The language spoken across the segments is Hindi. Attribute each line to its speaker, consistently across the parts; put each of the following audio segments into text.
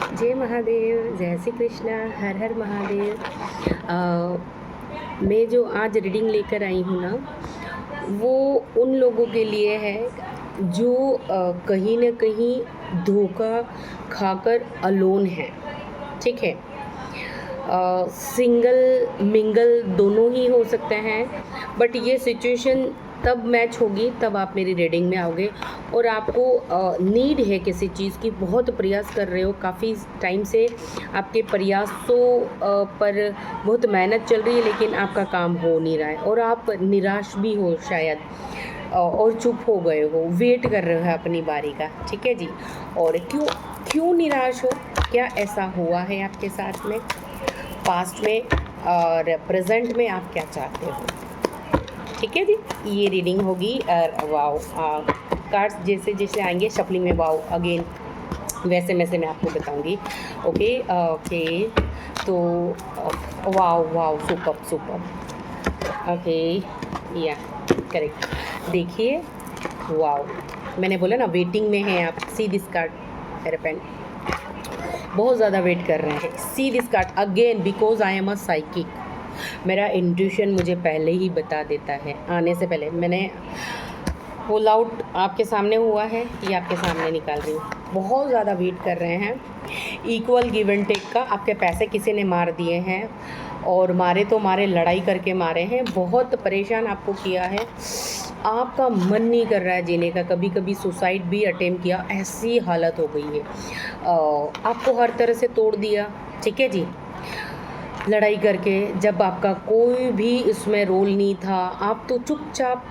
Speaker 1: जय महादेव, जय श्री कृष्णा, हर हर महादेव। मैं जो आज रीडिंग लेकर आई हूँ ना, वो उन लोगों के लिए है जो कहीं ना कहीं धोखा खाकर अलोन है। ठीक है। सिंगल मिंगल दोनों ही हो सकते हैं, बट ये सिचुएशन तब मैच होगी तब आप मेरी रीडिंग में आओगे और आपको नीड है किसी चीज़ की, बहुत प्रयास कर रहे हो, काफ़ी टाइम से आपके प्रयासों पर बहुत मेहनत चल रही है, लेकिन आपका काम हो नहीं रहा है और आप निराश भी हो शायद, और चुप हो गए हो, वेट कर रहे हो अपनी बारी का। ठीक है जी। और क्यों क्यों निराश हो, क्या ऐसा हुआ है आपके साथ में, पास्ट में और प्रेजेंट में, आप क्या चाहते हो। ठीक है जी। ये रीडिंग होगी और वाओ, कार्ड्स जैसे जैसे आएंगे शफलिंग में वाओ अगेन वैसे वैसे मैं आपको बताऊंगी। Okay okay. तो wow wow, super super. Okay या करेक्ट। देखिए वाओ, मैंने बोला ना वेटिंग में है आप। सी दिस कार्ड, मेरे पेन बहुत ज़्यादा वेट कर रहे हैं। See this card again, because I am a psychic. मेरा इंट्यूशन मुझे पहले ही बता देता है, आने से पहले। मैंने पुल आउट आपके सामने हुआ है, ये आपके सामने निकाल रही हूँ। बहुत ज़्यादा वेट कर रहे हैं, इक्वल गिव एंड टेक का। आपके पैसे किसी ने मार दिए हैं, और मारे तो मारे, लड़ाई करके मारे हैं, बहुत परेशान आपको किया है। आपका मन नहीं कर रहा है जीने का, कभी कभी सुसाइड भी अटेम्प्ट किया, ऐसी हालत हो गई है। आपको हर तरह से तोड़ दिया। ठीक है जी। लड़ाई करके, जब आपका कोई भी इसमें रोल नहीं था, आप तो चुपचाप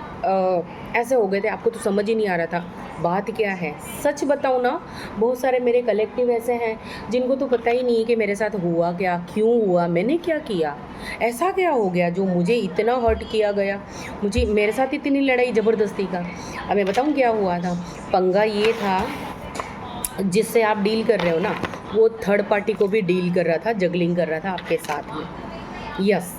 Speaker 1: ऐसे हो गए थे, आपको तो समझ ही नहीं आ रहा था बात क्या है। सच बताऊँ ना, बहुत सारे मेरे कलेक्टिव ऐसे हैं जिनको तो पता ही नहीं है कि मेरे साथ हुआ क्या, क्यों हुआ, मैंने क्या किया, ऐसा क्या हो गया जो मुझे इतना हर्ट किया गया, मुझे मेरे साथ इतनी लड़ाई ज़बरदस्ती का। अब मैं बताऊँ क्या हुआ था। पंगा ये था, जिससे आप डील कर रहे हो ना, वो थर्ड पार्टी को भी डील कर रहा था, जगलिंग कर रहा था आपके साथ में। यस।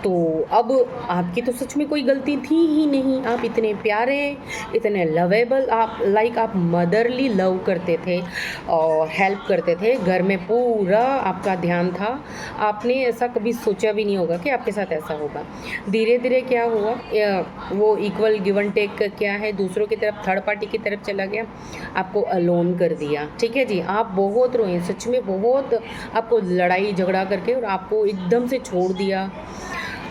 Speaker 1: तो अब आपकी तो सच में कोई गलती थी ही नहीं। आप इतने प्यारे, इतने लवेबल, आप आप मदरली लव करते थे और हेल्प करते थे, घर में पूरा आपका ध्यान था। आपने ऐसा कभी सोचा भी नहीं होगा कि आपके साथ ऐसा होगा। धीरे धीरे क्या हुआ, वो इक्वल गिव एंड टेक क्या है, दूसरों की तरफ, थर्ड पार्टी की तरफ चला गया, आपको अलोन कर दिया। ठीक है जी। आप बहुत रोए, सच में बहुत, आपको लड़ाई झगड़ा करके और आपको एकदम से छोड़ दिया।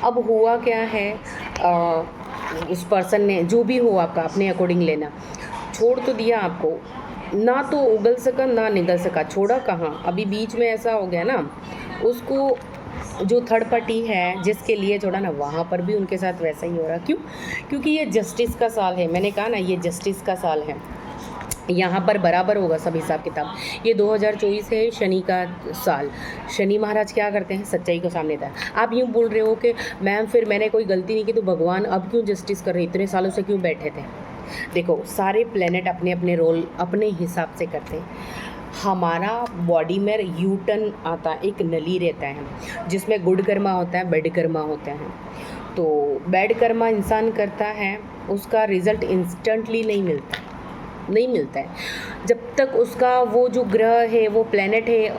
Speaker 1: अब हुआ क्या है, उस पर्सन ने, जो भी हो आपका अपने अकॉर्डिंग लेना, छोड़ तो दिया आपको, ना तो उगल सका ना निगल सका, छोड़ा कहाँ। अभी बीच में ऐसा हो गया ना, उसको जो थर्ड पार्टी है जिसके लिए छोड़ा ना, वहाँ पर भी उनके साथ वैसा ही हो रहा। क्यों? क्योंकि ये जस्टिस का साल है। मैंने कहा ना, ये जस्टिस का साल है, यहाँ पर बराबर होगा सब हिसाब किताब। ये 2024 है, शनि का साल। शनि महाराज क्या करते हैं, सच्चाई को सामने था। आप यूँ बोल रहे हो कि मैम फिर मैंने कोई गलती नहीं की तो भगवान अब क्यों जस्टिस कर रहे, इतने सालों से क्यों बैठे थे। देखो, सारे प्लेनेट अपने अपने रोल अपने हिसाब से करते हैं। हमारा बॉडी में यू टर्न आता है, एक नली रहता है जिसमें गुड कर्मा होता है, बैड कर्मा होता है। तो बैड कर्मा इंसान करता है, उसका रिजल्ट इंस्टेंटली नहीं मिलता है। जब तक उसका वो जो ग्रह है, वो प्लेनेट है,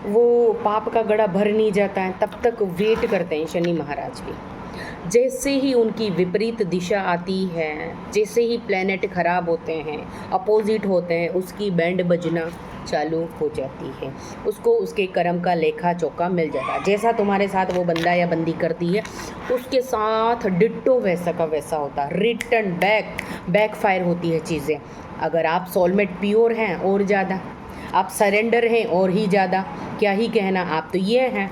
Speaker 1: वो पाप का गड़ा भर नहीं जाता है, तब तक वेट करते हैं शनि महाराज की। जैसे ही उनकी विपरीत दिशा आती है, जैसे ही प्लेनेट खराब होते हैं, अपोजिट होते हैं, उसकी बैंड बजना चालू हो जाती है, उसको उसके कर्म का लेखा चौका मिल जाता है। जैसा तुम्हारे साथ वो बंदा या बंदी करती है, उसके साथ डिट्टो वैसा का वैसा होता है, रिटर्न बैक फायर होती है चीज़ें। अगर आप सोलमेट प्योर हैं और ज़्यादा, आप सरेंडर हैं और ही ज़्यादा, क्या ही कहना, आप तो ये हैं,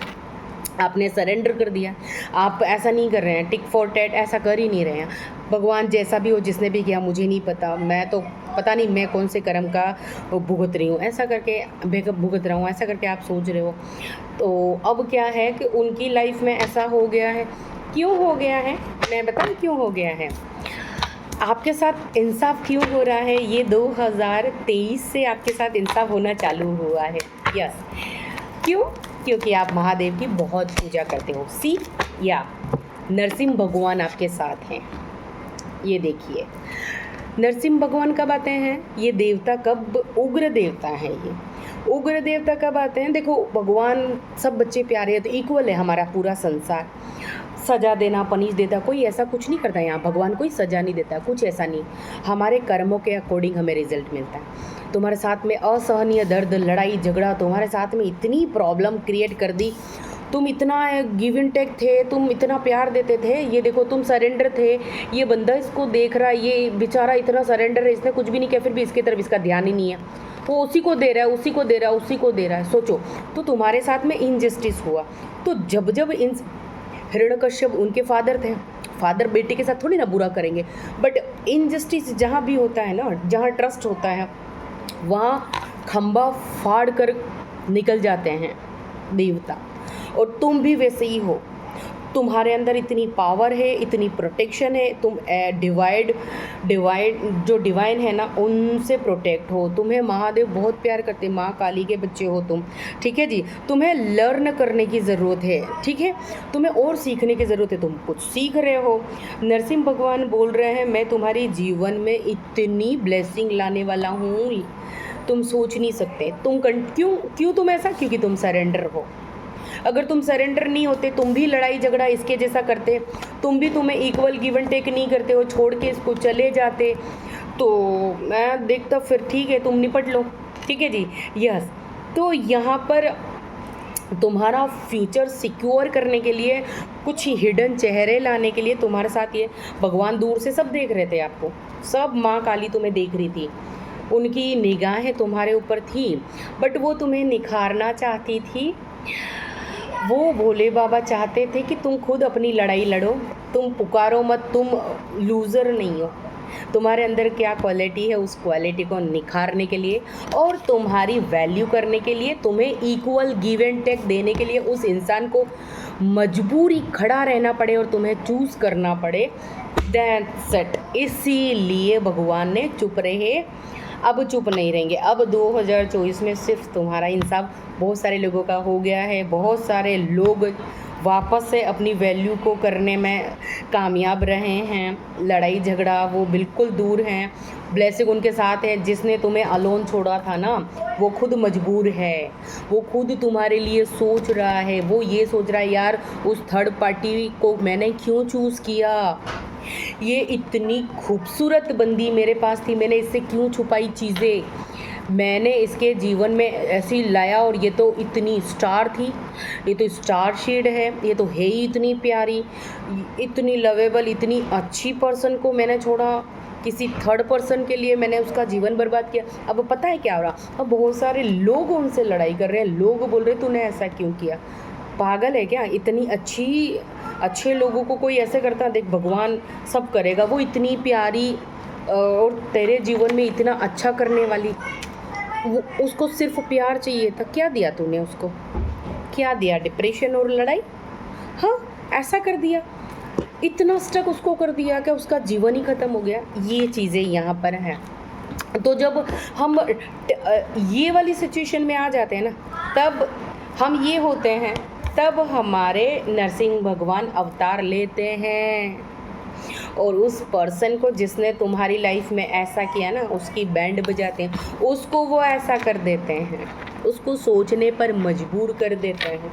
Speaker 1: आपने सरेंडर कर दिया। आप ऐसा नहीं कर रहे हैं, टिक फॉर टैट ऐसा कर ही नहीं रहे हैं। भगवान जैसा भी हो, जिसने भी किया, मुझे नहीं पता, मैं तो पता नहीं मैं कौन से कर्म का भुगत रही हूँ, ऐसा करके भुगत रहा हूँ, ऐसा करके आप सोच रहे हो। तो अब क्या है कि उनकी लाइफ में ऐसा हो गया है। क्यों हो गया है, मैं बताऊँ क्यों हो गया है। आपके साथ इंसाफ क्यों हो रहा है, ये 2023 से आपके साथ इंसाफ होना चालू हुआ है। यस। क्यों? क्योंकि आप महादेव की बहुत पूजा करते हो। सी, या नरसिंह भगवान आपके साथ हैं। ये देखिए, नरसिंह भगवान कब आते हैं, ये देवता कब, उग्र देवता है ये। उग्र देवता कब आते हैं? देखो, भगवान सब बच्चे प्यारे हैं तो इक्वल है हमारा पूरा संसार। सज़ा देना, पनिश देता, कोई ऐसा कुछ नहीं करता यहाँ। भगवान कोई सज़ा नहीं देता, कुछ ऐसा नहीं। हमारे कर्मों के अकॉर्डिंग हमें रिजल्ट मिलता है। तुम्हारे साथ में असहनीय दर्द, लड़ाई झगड़ा, तुम्हारे साथ में इतनी प्रॉब्लम क्रिएट कर दी, तुम इतना गिव एंड टेक थे, तुम इतना प्यार देते थे, ये देखो तुम सरेंडर थे, ये बंदा इसको देख रहा है, ये बेचारा इतना सरेंडर है, इसने कुछ भी नहीं किया, फिर भी इसकी तरफ इसका ध्यान ही नहीं है, वो उसी को दे रहा है, उसी को दे रहा है, उसी को दे रहा है। सोचो, तो तुम्हारे साथ में इनजस्टिस हुआ। तो जब जब इन हिरण्यकश्यप उनके फादर थे, फादर बेटे के साथ थोड़ी ना बुरा करेंगे, बट इनजस्टिस जहाँ भी होता है ना, जहाँ ट्रस्ट होता है, वहाँ खंबा फाड़ कर निकल जाते हैं देवता। और तुम भी वैसे ही हो, तुम्हारे अंदर इतनी पावर है, इतनी प्रोटेक्शन है, तुम डिवाइड जो डिवाइन है ना, उनसे प्रोटेक्ट हो। तुम्हें महादेव बहुत प्यार करते हैं, माँ काली के बच्चे हो तुम, ठीक है जी। तुम्हें लर्न करने की ज़रूरत है, ठीक है, तुम्हें और सीखने की ज़रूरत है, तुम कुछ सीख रहे हो। नरसिंह भगवान बोल रहे हैं, मैं तुम्हारी जीवन में इतनी ब्लेसिंग लाने वाला हूँ, तुम सोच नहीं सकते। क्यों तुम ऐसा? क्योंकि तुम सरेंडर हो। अगर तुम सरेंडर नहीं होते, तुम भी लड़ाई झगड़ा इसके जैसा करते, तुम्हें इक्वल गिव एंड टेक नहीं करते हो, छोड़ के इसको चले जाते, तो मैं देखता फिर ठीक है, तुम निपट लो, ठीक है जी। यस, तो यहाँ पर तुम्हारा फ्यूचर सिक्योर करने के लिए, कुछ हिडन चेहरे लाने के लिए तुम्हारे साथ ये भगवान दूर से सब देख रहे थे आपको, सब माँ काली तुम्हें देख रही थी, उनकी निगाहें तुम्हारे ऊपर थी, बट वो तुम्हें निखारना चाहती थी। वो भोले बाबा चाहते थे कि तुम खुद अपनी लड़ाई लड़ो, तुम पुकारो मत, तुम लूज़र नहीं हो। तुम्हारे अंदर क्या क्वालिटी है, उस क्वालिटी को निखारने के लिए और तुम्हारी वैल्यू करने के लिए, तुम्हें इक्वल गिव एंड टेक देने के लिए उस इंसान को मजबूरी खड़ा रहना पड़े और तुम्हें चूज़ करना पड़े। That's it. इसीलिए भगवान ने चुप रहे, अब चुप नहीं रहेंगे। अब 2024 में सिर्फ तुम्हारा इंसाफ बहुत सारे लोगों का हो गया है। बहुत सारे लोग वापस से अपनी वैल्यू को करने में कामयाब रहे हैं। लड़ाई झगड़ा वो बिल्कुल दूर हैं। ब्लेसिंग उनके साथ है। जिसने तुम्हें अलोन छोड़ा था ना, वो खुद मजबूर है, वो खुद तुम्हारे लिए सोच रहा है। वो ये सोच रहा है, यार उस थर्ड पार्टी को मैंने क्यों चूज़ किया, ये इतनी खूबसूरत बंदी मेरे पास थी, मैंने इससे क्यों छुपाई चीज़ें, मैंने इसके जीवन में ऐसी लाया और ये तो इतनी स्टार थी, ये तो स्टार शेड है, ये तो है ही इतनी प्यारी, इतनी लवेबल, इतनी अच्छी पर्सन को मैंने छोड़ा, किसी थर्ड पर्सन के लिए मैंने उसका जीवन बर्बाद किया। अब पता है क्या हो रहा, अब बहुत सारे लोग उनसे लड़ाई कर रहे हैं। लोग बोल रहे तूने ऐसा क्यों किया, पागल है क्या, इतनी अच्छे लोगों को कोई ऐसे करता, देख भगवान सब करेगा। वो इतनी प्यारी और तेरे जीवन में इतना अच्छा करने वाली, वो उसको सिर्फ प्यार चाहिए था, क्या दिया तूने उसको, क्या दिया, डिप्रेशन और लड़ाई, हाँ ऐसा कर दिया, इतना स्टक उसको कर दिया कि उसका जीवन ही ख़त्म हो गया। ये चीज़ें यहाँ पर हैं। तो जब हम ये वाली सिचुएशन में आ जाते हैं ना, तब हम ये होते हैं, तब हमारे नरसिंह भगवान अवतार लेते हैं और उस पर्सन को जिसने तुम्हारी लाइफ में ऐसा किया ना, उसकी बैंड बजाते हैं, उसको वो ऐसा कर देते हैं, उसको सोचने पर मजबूर कर देते हैं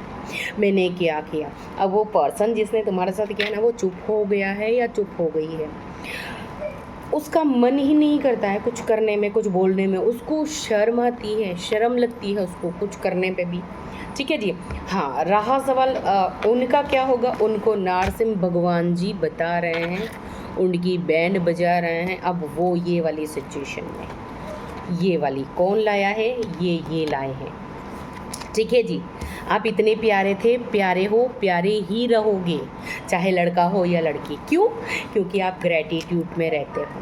Speaker 1: मैंने क्या किया। अब वो पर्सन जिसने तुम्हारे साथ किया ना, वो चुप हो गया है या चुप हो गई है, उसका मन ही नहीं करता है कुछ करने में, कुछ बोलने में, उसको शर्म आती है, शर्म लगती है उसको कुछ करने पे भी, ठीक है जी। हाँ, रहा सवाल उनका क्या होगा, उनको नरसिंह भगवान जी बता रहे हैं, उनकी बैंड बजा रहे हैं। अब वो ये वाली सिचुएशन में, ये वाली कौन लाया है, ये लाए हैं, ठीक है जी। आप इतने प्यारे थे, प्यारे हो, प्यारे ही रहोगे, चाहे लड़का हो या लड़की। क्यों? क्योंकि आप ग्रैटिट्यूड में रहते हो,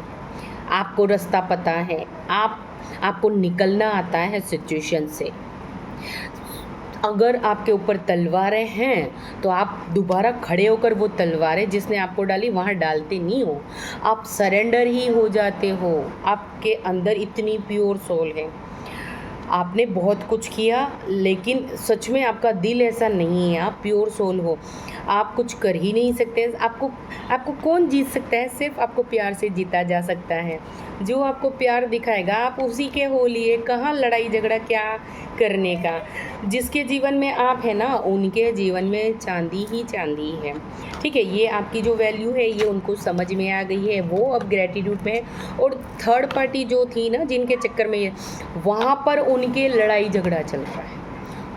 Speaker 1: आपको रास्ता पता है, आपको निकलना आता है सिचुएशन से। अगर आपके ऊपर तलवारें हैं तो आप दोबारा खड़े होकर वो तलवारें जिसने आपको डाली वहाँ डालते नहीं हो, आप सरेंडर ही हो जाते हो। आपके अंदर इतनी प्योर सोल है, आपने बहुत कुछ किया, लेकिन सच में आपका दिल ऐसा नहीं है, आप प्योर सोल हो, आप कुछ कर ही नहीं सकते। आपको कौन जीत सकता है, सिर्फ आपको प्यार से जीता जा सकता है। जो आपको प्यार दिखाएगा आप उसी के हो लिए, कहाँ लड़ाई झगड़ा क्या करने का। जिसके जीवन में आप है ना, उनके जीवन में चांदी ही चांदी है। ठीक है, ये आपकी जो वैल्यू है ये उनको समझ में आ गई है, वो अब ग्रेटिट्यूड में है। और थर्ड पार्टी जो थी ना, जिनके चक्कर में ये, वहाँ पर उनके लड़ाई झगड़ा चल रहा है,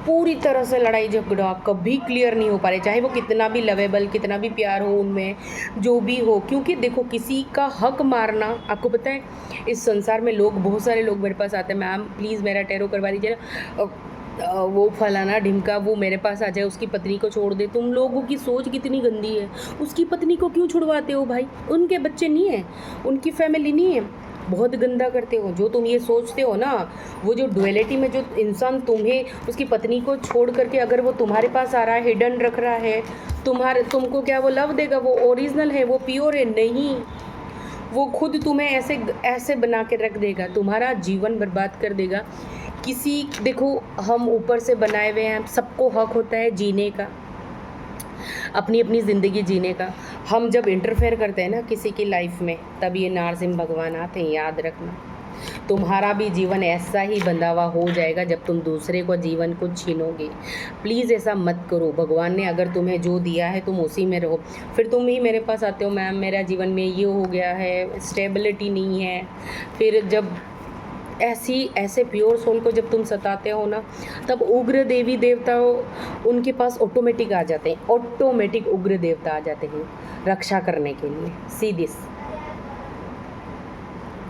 Speaker 1: पूरी तरह से लड़ाई झगड़ा, कभी क्लियर नहीं हो पा रहे, चाहे वो कितना भी लवेबल, कितना भी प्यार हो उनमें, जो भी हो। क्योंकि देखो, किसी का हक मारना, आपको पता है इस संसार में लोग, बहुत सारे लोग मेरे पास आते हैं, मैम प्लीज़ मेरा टैरो करवा दीजिए ना, वो फलाना ढिमका वो मेरे पास आ जाए, उसकी पत्नी को छोड़ दे। तुम लोगों की सोच कितनी गंदी है, उसकी पत्नी को क्यों छुड़वाते हो भाई? उनके बच्चे नहीं हैं, उनकी फैमिली नहीं है, बहुत गंदा करते हो। जो तुम ये सोचते हो ना, वो जो डुअलिटी में जो इंसान तुम्हें उसकी पत्नी को छोड़ करके अगर वो तुम्हारे पास आ रहा है, हिडन रख रहा है, तुमको क्या वो लव देगा? वो ओरिजिनल है, वो प्योर है? नहीं, वो खुद तुम्हें ऐसे ऐसे बना के रख देगा, तुम्हारा जीवन बर्बाद कर देगा। देखो, हम ऊपर से बनाए हुए हैं, सबको हक होता है जीने का, अपनी अपनी ज़िंदगी जीने का। हम जब इंटरफेयर करते हैं ना किसी की लाइफ में, तब ये नारसिंह भगवान आते हैं, याद रखना। तुम्हारा भी जीवन ऐसा ही बंधा हुआ हो जाएगा जब तुम दूसरे को जीवन को छीनोगे। प्लीज़ ऐसा मत करो। भगवान ने अगर तुम्हें जो दिया है तुम उसी में रहो। फिर तुम ही मेरे पास आते हो, मैम मेरा जीवन में ये हो गया है, स्टेबिलिटी नहीं है। फिर जब ऐसे प्योर सोल को जब तुम सताते हो ना, तब उग्र देवी देवता उनके पास ऑटोमेटिक आ जाते हैं, ऑटोमेटिक उग्र देवता आ जाते हैं रक्षा करने के लिए। सी दिस,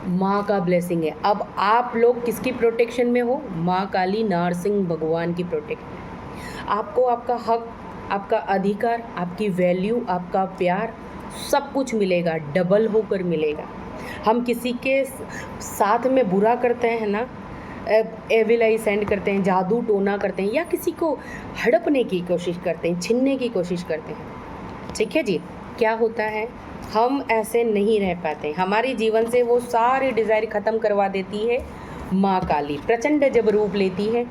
Speaker 1: माँ का ब्लेसिंग है। अब आप लोग किसकी प्रोटेक्शन में हो? माँ काली नारसिंह भगवान की प्रोटेक्शन। आपको आपका हक, आपका अधिकार, आपकी वैल्यू, आपका प्यार, सब कुछ मिलेगा, डबल होकर मिलेगा। हम किसी के साथ में बुरा करते हैं ना, एविल आई सेंड करते हैं, जादू टोना करते हैं, या किसी को हड़पने की कोशिश करते हैं, छीनने की कोशिश करते हैं, ठीक है जी, क्या होता है, हम ऐसे नहीं रह पाते। हमारे जीवन से वो सारे डिज़ायर ख़त्म करवा देती है माँ काली। प्रचंड जब रूप लेती है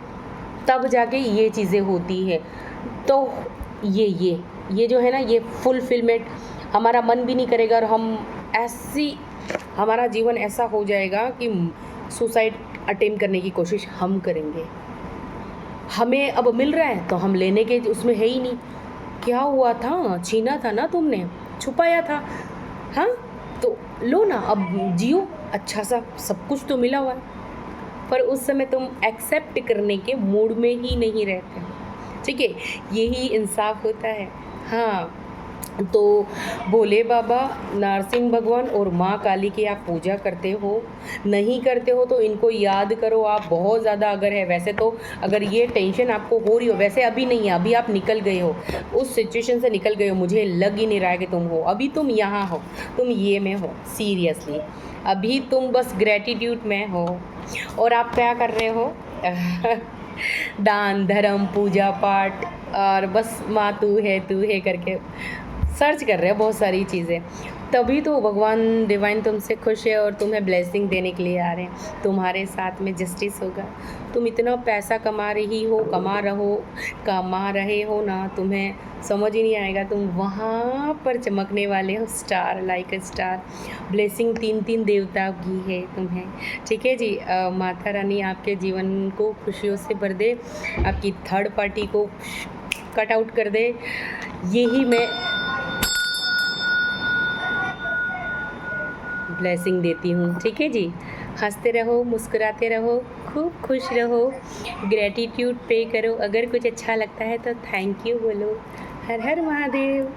Speaker 1: तब जाके ये चीज़ें होती है। तो ये जो है ना, ये फुलफिलमेंट हमारा मन भी नहीं करेगा, और हमारा जीवन ऐसा हो जाएगा कि सुसाइड अटेम्प्ट करने की कोशिश हम करेंगे। हमें अब मिल रहा है तो हम लेने के उसमें है ही नहीं। क्या हुआ था? छीना था ना तुमने, छुपाया था, हाँ तो लो ना, अब जियो अच्छा सा, सब कुछ तो मिला हुआ है। पर उस समय तुम एक्सेप्ट करने के मूड में ही नहीं रहते, ठीक है। यही इंसाफ होता है। हाँ, तो भोले बाबा, नारसिंह भगवान और माँ काली की आप पूजा करते हो, नहीं करते हो तो इनको याद करो आप बहुत ज़्यादा। अगर है, वैसे तो अगर ये टेंशन आपको हो रही हो, वैसे अभी नहीं है, अभी आप निकल गए हो, उस सिचुएशन से निकल गए हो, मुझे लग ही नहीं रहा है कि तुम हो, अभी तुम यहाँ हो, तुम ये में हो, सीरियसली अभी तुम बस ग्रेटिट्यूड में हो। और आप क्या कर रहे हो? दान धर्म पूजा पाठ, और बस माँ तू है करके सर्च कर रहे हो बहुत सारी चीज़ें। तभी तो भगवान डिवाइन तुमसे खुश है और तुम्हें ब्लेसिंग देने के लिए आ रहे हैं। तुम्हारे साथ में जस्टिस होगा। तुम इतना पैसा कमा रहे हो ना, तुम्हें समझ ही नहीं आएगा। तुम वहाँ पर चमकने वाले हो, star, like a star. Blessing 3 देवता की है तुम्हें, ठीक है जी। माता रानी आपके जीवन को खुशियों से भर दे, आपकी थर्ड पार्टी को कट आउट कर दे, यही मैं ब्लेसिंग देती हूँ, ठीक है जी। हंसते रहो, मुस्कुराते रहो, खूब खुश रहो, ग्रेटिट्यूड पे करो। अगर कुछ अच्छा लगता है तो थैंक यू बोलो। हर हर महादेव।